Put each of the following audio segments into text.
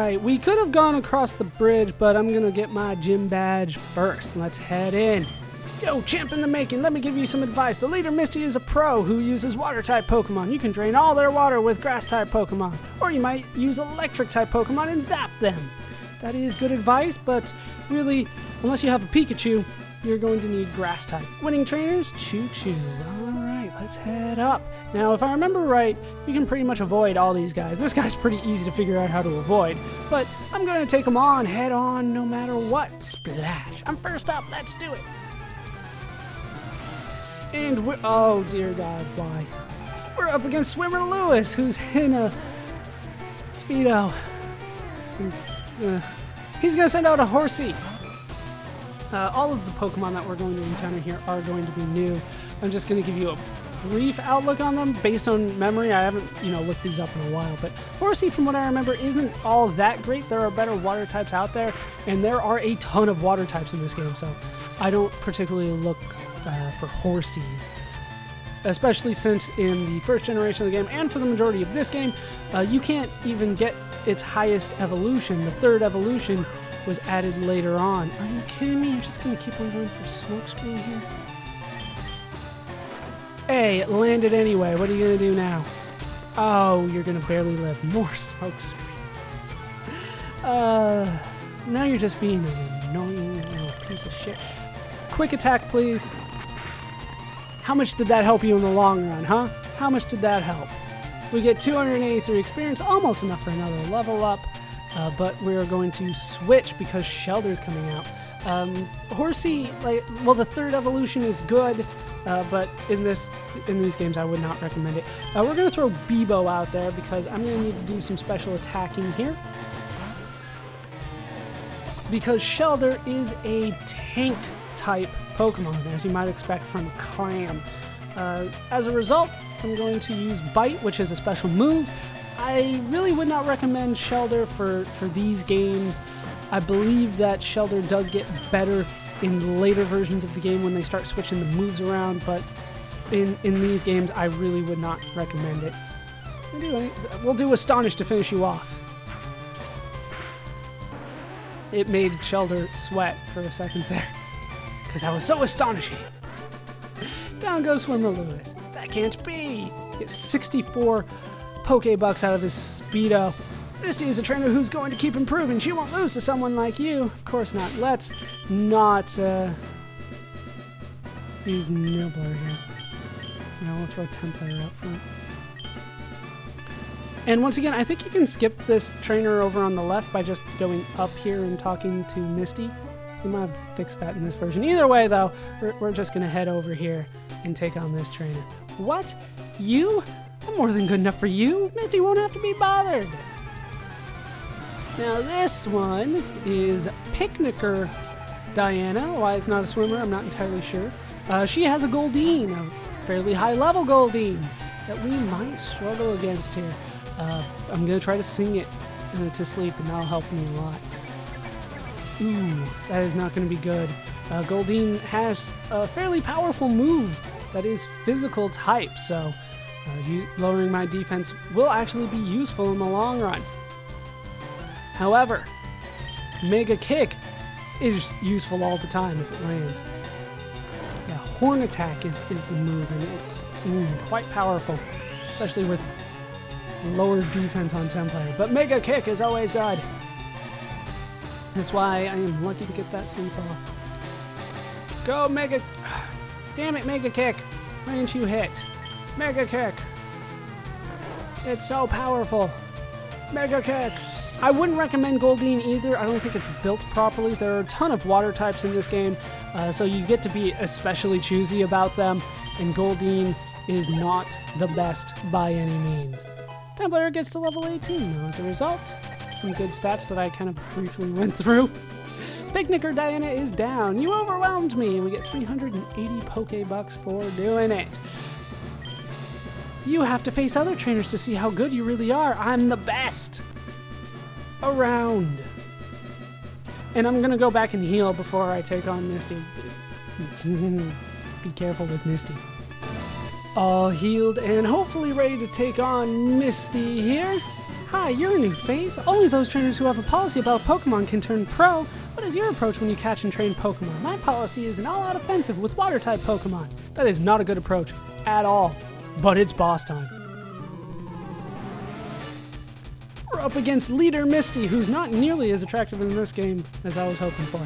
Alright, we could have gone across the bridge, but I'm gonna get my gym badge first. Let's head in. Yo, champ in the making, let me give you some advice. The leader Misty is a pro who uses water-type Pokemon. You can drain all their water with grass-type Pokemon. Or you might use electric-type Pokemon and zap them. That is good advice, but really, unless you have a Pikachu, you're going to need grass-type. Winning trainers? Choo-choo. Alright, let's head up. Now, if I remember right, you can pretty much avoid all these guys. This guy's pretty easy to figure out how to avoid, but I'm going to take them on, head on, no matter what. Splash. I'm first up. Let's do it. And we're, oh dear God, why? We're up against Swimmer Lewis, who's in a Speedo. He's gonna send out a Horsey. All of the Pokemon that we're going to encounter here are going to be new. I'm just gonna give you a brief outlook on them based on memory. I haven't, looked these up in a while, but Horsey, from what I remember, isn't all that great. There are better water types out there, and there are a ton of water types in this game, so I don't particularly look for Horseys, especially since in the first generation of the game and for the majority of this game, you can't even get its highest evolution. The third evolution was added later on. Are you kidding me? You're just gonna keep on going for Smokescreen here? Hey, it landed anyway. What are you gonna do now? Oh, you're gonna barely live. More Smokescreen. Now you're just being an annoying little piece of shit. Quick attack, please. How much did that help you in the long run, huh? How much did that help? We get 283 experience, almost enough for another level up, but we're going to switch because Shelter's coming out. Horsey, the third evolution is good, but in these games I would not recommend it. We're going to throw Bebo out there because I'm going to need to do some special attacking here. Because Shelter is a tank type Pokemon, as you might expect from Clam. As a result, I'm going to use Bite, which is a special move. I really would not recommend Shelter for these games. I believe that Shelter does get better in later versions of the game when they start switching the moves around, but in these games, I really would not recommend it. We'll do Astonish to finish you off. It made Shelter sweat for a second there, because that was so astonishing. Down goes Swimmer Lewis. That can't be. He gets 64 Pokebucks out of his Speedo. Misty is a trainer who's going to keep improving. She won't lose to someone like you. Of course not. Let's not use Nibbler here. No, we'll throw Templayer out front. And once again, I think you can skip this trainer over on the left by just going up here and talking to Misty. We might have fixed that in this version. Either way, though, we're just going to head over here and take on this trainer. What? You? I'm more than good enough for you. Misty won't have to be bothered. Now, this one is Picnicker Diana. Why it's not a swimmer, I'm not entirely sure. She has a Goldeen, a fairly high-level Goldeen, that we might struggle against here. I'm going to try to sing it to sleep, and that'll help me a lot. Ooh, that is not going to be good. Goldeen has a fairly powerful move that is physical type, so lowering my defense will actually be useful in the long run. However, Mega Kick is useful all the time if it lands. Yeah, Horn Attack is the move, and it's quite powerful, especially with lower defense on Templayer. But Mega Kick is always good. That's why I am lucky to get that sleep off. Go Mega... Damn it, Mega Kick. Why didn't you hit? Mega Kick. It's so powerful. Mega Kick. I wouldn't recommend Goldeen either. I don't think it's built properly. There are a ton of water types in this game, so you get to be especially choosy about them, and Goldeen is not the best by any means. Templayer gets to level 18, though, as a result. Some good stats that I kind of briefly went through. Picnicker Diana is down. You overwhelmed me, and we get 380 Pokebucks for doing it. You have to face other trainers to see how good you really are. I'm the best around. And I'm gonna go back and heal before I take on Misty. Be careful with Misty. All healed and hopefully ready to take on Misty here. Hi, you're a new face. Only those trainers who have a policy about Pokemon can turn pro. What is your approach when you catch and train Pokemon? My policy is an all-out offensive with water-type Pokemon. That is not a good approach at all, but it's boss time. We're up against leader Misty, who's not nearly as attractive in this game as I was hoping for.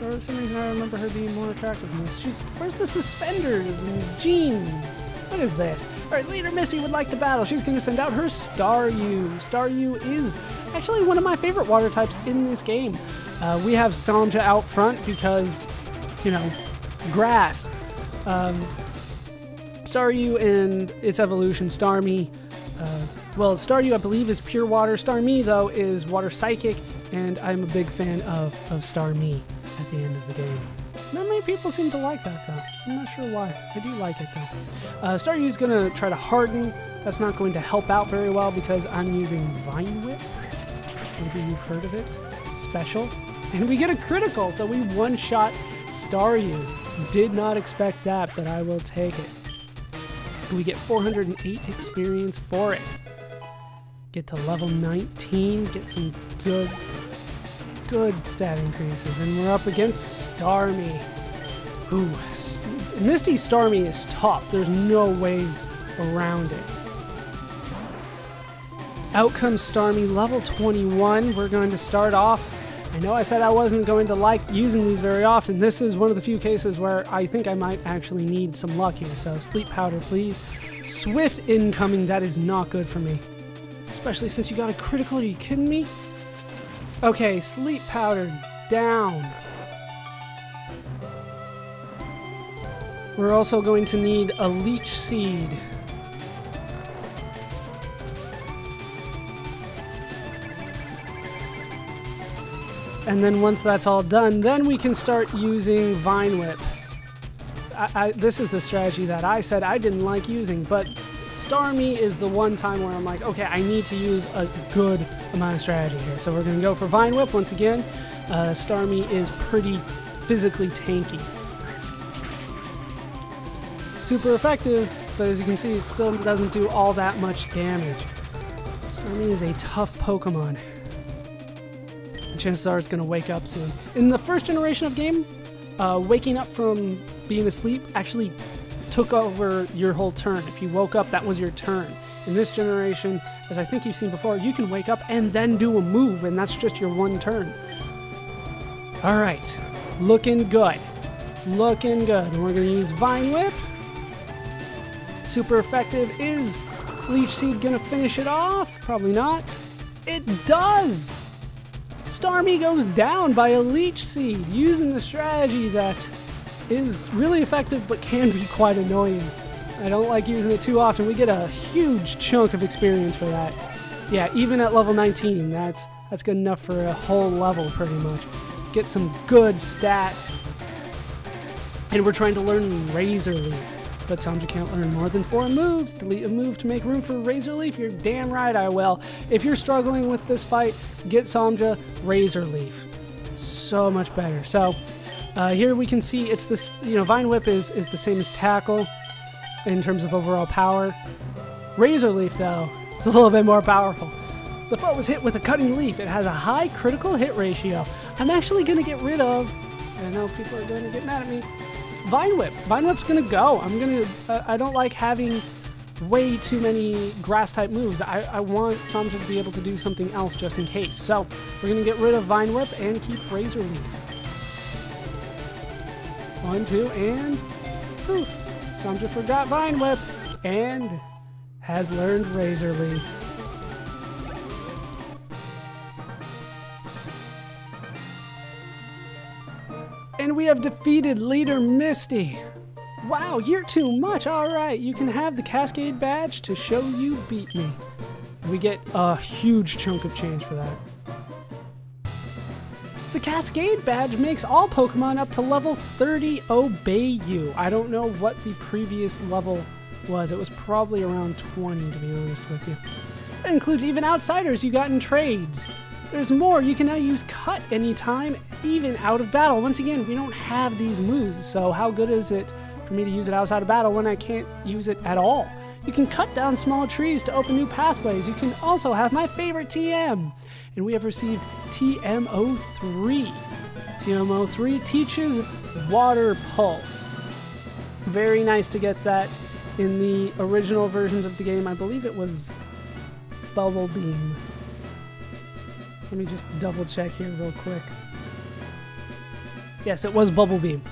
For some reason, I remember her being more attractive than this. Where's the suspenders and jeans? What is this? Alright, Leader Misty would like to battle. She's going to send out her Staryu. Staryu is actually one of my favorite water types in this game. We have Samja out front because, you know, grass. Staryu and its evolution, Starmie. Well, Staryu, I believe, is pure water. Starmie, though, is water psychic, and I'm a big fan of Starmie at the end of the game. Not many people seem to like that, though. I'm not sure why. I do like it, though. Staryu's going to try to harden. That's not going to help out very well because I'm using Vine Whip. Maybe you've heard of it. Special. And we get a critical, so we one-shot Staryu. Did not expect that, but I will take it. We get 408 experience for it. Get to level 19, get some good stat increases, and we're up against Starmie. Ooh, Misty Starmie is tough. There's no ways around it. Out comes Starmie, level 21. We're going to start off. I know I said I wasn't going to like using these very often. This is one of the few cases where I think I might actually need some luck here. So sleep powder, please. Swift incoming. That is not good for me. Especially since you got a critical. Are you kidding me? Okay, sleep powder down. We're also going to need a leech seed. And then once that's all done, then we can start using Vine Whip. This is the strategy that I said I didn't like using, but Starmie is the one time where I'm like, okay, I need to use a good amount of strategy here. So we're going to go for Vine Whip once again. Starmie is pretty physically tanky. Super effective, but as you can see, it still doesn't do all that much damage. Starmie is a tough Pokemon. Chances are it's going to wake up soon. In the first generation of game, waking up from being asleep actually took over your whole turn. If you woke up, that was your turn. In this generation, as I think you've seen before, you can wake up and then do a move, and that's just your one turn. All right, looking good. Looking good. And we're going to use Vine Whip. Super effective. Is Leech Seed going to finish it off? Probably not. It does! Starmie goes down by a Leech Seed, using the strategy that is really effective but can be quite annoying. I don't like using it too often. We get a huge chunk of experience for that. Yeah, even at level 19, that's good enough for a whole level pretty much. Get some good stats. And we're trying to learn Razor Leaf. But Samja can't learn more than 4 moves. Delete a move to make room for Razor Leaf. You're damn right I will. If you're struggling with this fight, get Samja Razor Leaf. So much better. So here we can see it's this, Vine Whip is the same as Tackle in terms of overall power. Razor Leaf, though, is a little bit more powerful. The foe was hit with a Cutting Leaf. It has a high critical hit ratio. I'm actually going to get rid of, I know people are going to get mad at me, Vine Whip. Vine Whip's going to go. I don't like having way too many grass type moves. I want Samja to be able to do something else just in case. So we're going to get rid of Vine Whip and keep Razor Leaf. 1, 2, and poof. Samja forgot Vine Whip and has learned Razor Leaf. And we have defeated Leader Misty. Wow, you're too much. All right, you can have the Cascadebadge to show you beat me. We get a huge chunk of change for that. The Cascadebadge makes all Pokemon up to level 30 obey you. I don't know what the previous level was. It was probably around 20, to be honest with you. That includes even outsiders you got in trades. There's more. You can now use Cut anytime, even out of battle. Once again, we don't have these moves, so how good is it for me to use it outside of battle when I can't use it at all? You can cut down small trees to open new pathways. You can also have my favorite TM. And we have received TM03. TM03 teaches Water Pulse. Very nice to get that. In the original versions of the game, I believe it was Bubble Beam. Let me just double check here real quick. Yes, it was Bubble Beam.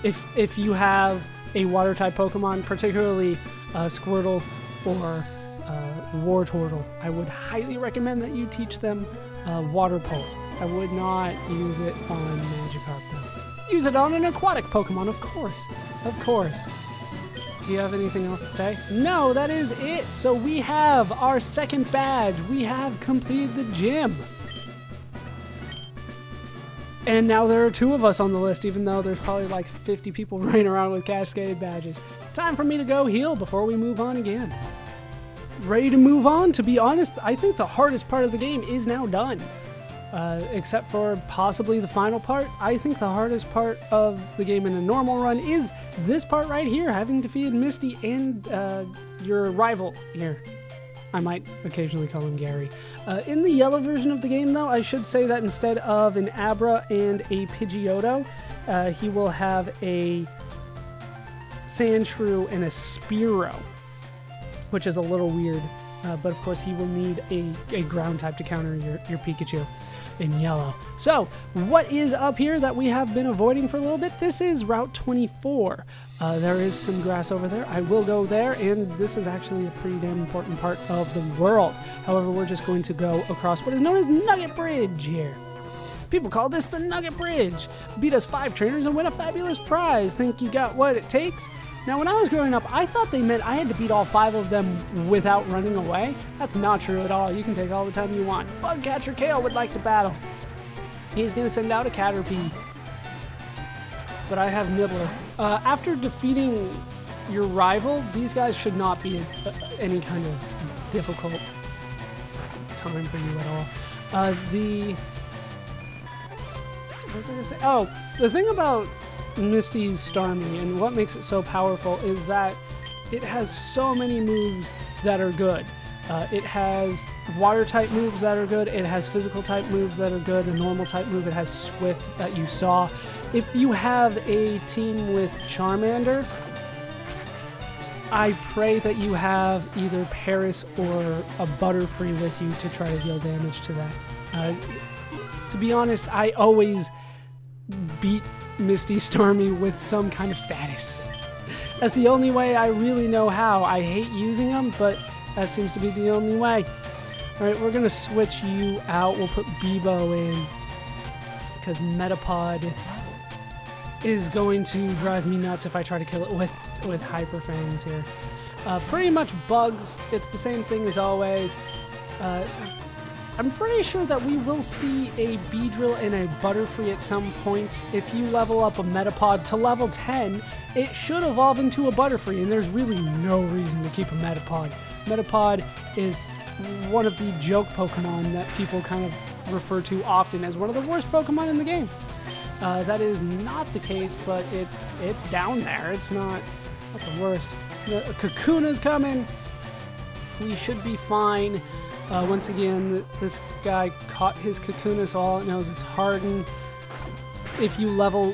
If you have a water type Pokemon, particularly Squirtle or Wartortle, I would highly recommend that you teach them Water Pulse. I would not use it on Magikarp though. Use it on an aquatic Pokemon, of course. Of course. Do you have anything else to say? No, that is it. So we have our second badge. We have completed the gym. And now there are 2 of us on the list, even though there's probably like 50 people running around with Cascade badges. Time for me to go heal before we move on again. Ready to move on? To be honest, I think the hardest part of the game is now done. Except for possibly the final part. I think the hardest part of the game in a normal run is this part right here, having defeated Misty and your rival here. I might occasionally call him Gary. In the yellow version of the game, though, I should say that instead of an Abra and a Pidgeotto, he will have a Sandshrew and a Spearow, which is a little weird. But of course, he will need a ground type to counter your Pikachu in yellow. So, what is up here that we have been avoiding for a little bit? This is Route 24. There is some grass over there. I will go there, and this is actually a pretty damn important part of the world. However, we're just going to go across what is known as Nugget Bridge here. People call this the Nugget Bridge. Beat us 5 trainers and win a fabulous prize. Think you got what it takes? Now, when I was growing up, I thought they meant I had to beat all 5 of them without running away. That's not true at all. You can take all the time you want. Bugcatcher Kale would like to battle. He's going to send out a Caterpie. But I have Nibbler. After defeating your rival, these guys should not be any kind of difficult time for you at all. What was I going to say? Oh, the thing about Misty's Starmie and what makes it so powerful is that it has so many moves that are good. It has water type moves that are good, it has physical type moves that are good, a normal type move, it has Swift that you saw. If you have a team with Charmander, I pray that you have either Paris or a Butterfree with you to try to deal damage to that. To be honest, I always beat Misty Starmie with some kind of status. That's the only way I really know how. I hate using them, but that seems to be the only way. Alright, we're going to switch you out. We'll put Bebo in, because Metapod is going to drive me nuts if I try to kill it with Hyper Fangs here. Pretty much bugs. It's the same thing as always. I'm pretty sure that we will see a Beedrill and a Butterfree at some point. If you level up a Metapod to level 10, it should evolve into a Butterfree, and there's really no reason to keep a Metapod. Metapod is one of the joke Pokemon that people kind of refer to often as one of the worst Pokemon in the game. That is not the case, but it's down there. It's not the worst. The Kakuna's coming. We should be fine. Once again, this guy caught his Kakuna, so all it knows is Harden. If you level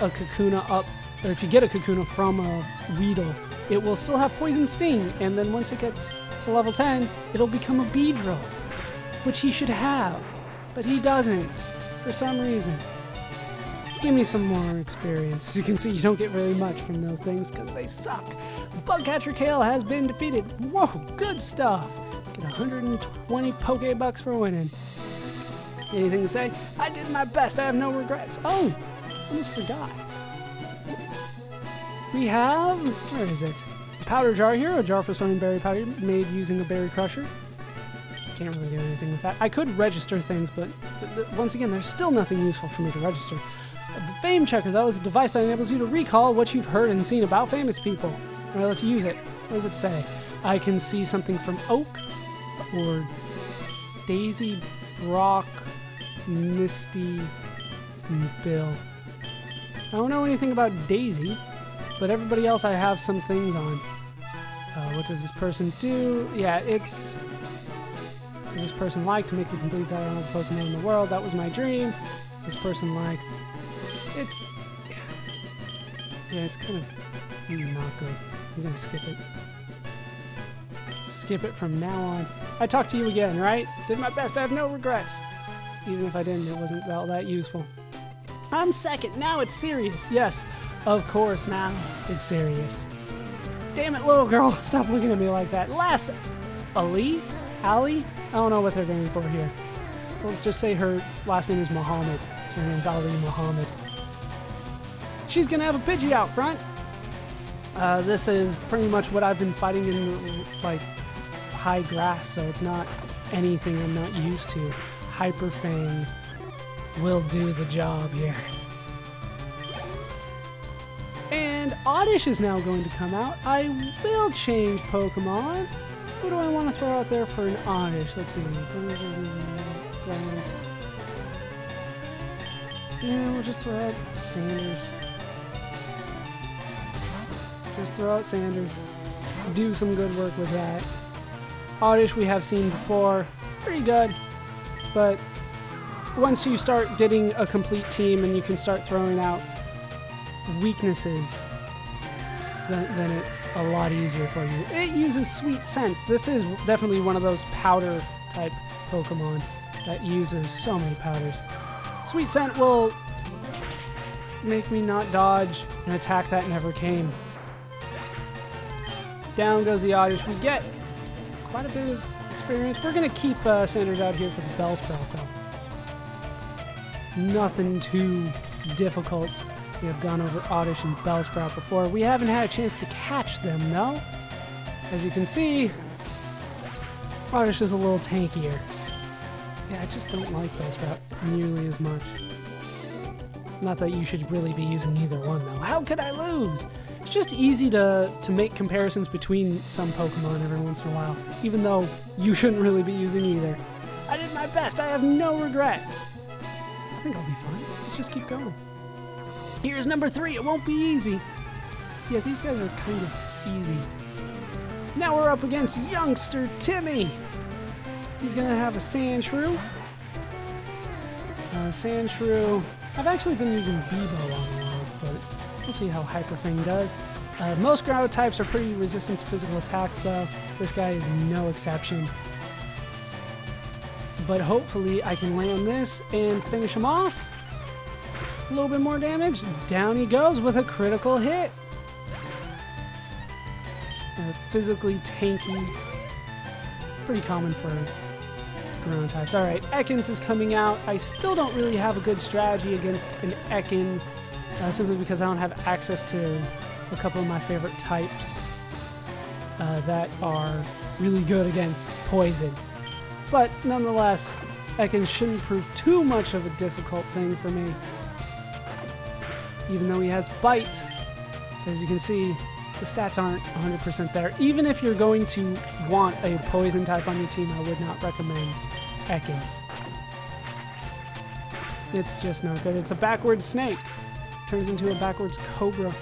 a Kakuna up, or if you get a Kakuna from a Weedle, it will still have Poison Sting, and then once it gets to level 10, it'll become a Beedrill, which he should have, but he doesn't, for some reason. Give me some more experience. As you can see, you don't get very much from those things, because they suck. Bugcatcher Kale has been defeated. Whoa, good stuff. Get 120 Pokebucks for winning. Anything to say? I did my best. I have no regrets. Oh, I almost forgot. We have, where is it? A powder jar here, a jar for storing berry powder made using a berry crusher. Can't really do anything with that. I could register things, but once again, there's still nothing useful for me to register. The Fame Checker, that was a device that enables you to recall what you've heard and seen about famous people. All right, let's use it. What does it say? I can see something from Oak, or Daisy, Brock, Misty, and Bill. I don't know anything about Daisy, but everybody else I have some things on. What does this person do? Yeah, it's... Does this person like to make a complete guide on all the Pokemon in the world? That was my dream. Does this person like... It's... Yeah, it's kind of not good. I'm gonna skip it. Skip it from now on. I talked to you again, right? Did my best. I have no regrets. Even if I didn't, it wasn't all that useful. I'm second. Now it's serious. Yes, of course, now it's serious. Damn it, little girl. Stop looking at me like that. Last... Ali? I don't know what they're going for here. Let's just say her last name is Muhammad. So her name's Ali Muhammad. She's gonna have a Pidgey out front. This is pretty much what I've been fighting in, like, high grass, so it's not anything I'm not used to. Hyper Fang will do the job here. And Oddish is now going to come out. I will change Pokemon. Who do I want to throw out there for an Oddish? Let's see. Yeah, we'll just throw out Sanders. Just throw out Sanders. Do some good work with that. Oddish we have seen before. Pretty good. But once you start getting a complete team and you can start throwing out weaknesses, then it's a lot easier for you. It uses Sweet Scent. This is definitely one of those powder type Pokemon that uses so many powders. Sweet Scent will make me not dodge an attack that never came. Down goes the Oddish. We get quite a bit of experience. We're going to keep Sanders out here for the Bellsprout, though. Nothing too difficult. We have gone over Oddish and Bellsprout before. We haven't had a chance to catch them, though. As you can see, Oddish is a little tankier. Yeah, I just don't like Bellsprout nearly as much. Not that you should really be using either one, though. How could I lose? It's just easy to make comparisons between some Pokemon every once in a while, even though you shouldn't really be using either. I did my best. I have no regrets. I think I'll be fine. Let's just keep going. Here's number 3. It won't be easy. Yeah, these guys are kind of easy. Now we're up against Youngster Timmy. He's going to have a Sandshrew. Sandshrew. I've actually been using Bebo all along, but we'll see how Hyper Fang does. Most ground types are pretty resistant to physical attacks, though. This guy is no exception. But hopefully I can land this and finish him off. A little bit more damage. Down he goes with a critical hit. Physically tanky. Pretty common for ground types. Alright, Ekans is coming out. I still don't really have a good strategy against an Ekans, simply because I don't have access to a couple of my favorite types that are really good against poison. But nonetheless, Ekans shouldn't prove too much of a difficult thing for me. Even though he has Bite, as you can see, the stats aren't 100% there. Even if you're going to want a poison type on your team, I would not recommend Ekans. It's just not good. It's a backwards snake. Turns into a backwards cobra.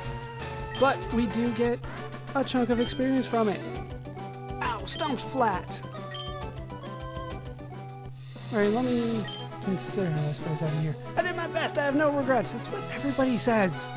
But we do get a chunk of experience from it. Ow, stomped flat. Alright, let me consider this for a second here. I did my best. I have no regrets. That's what everybody says.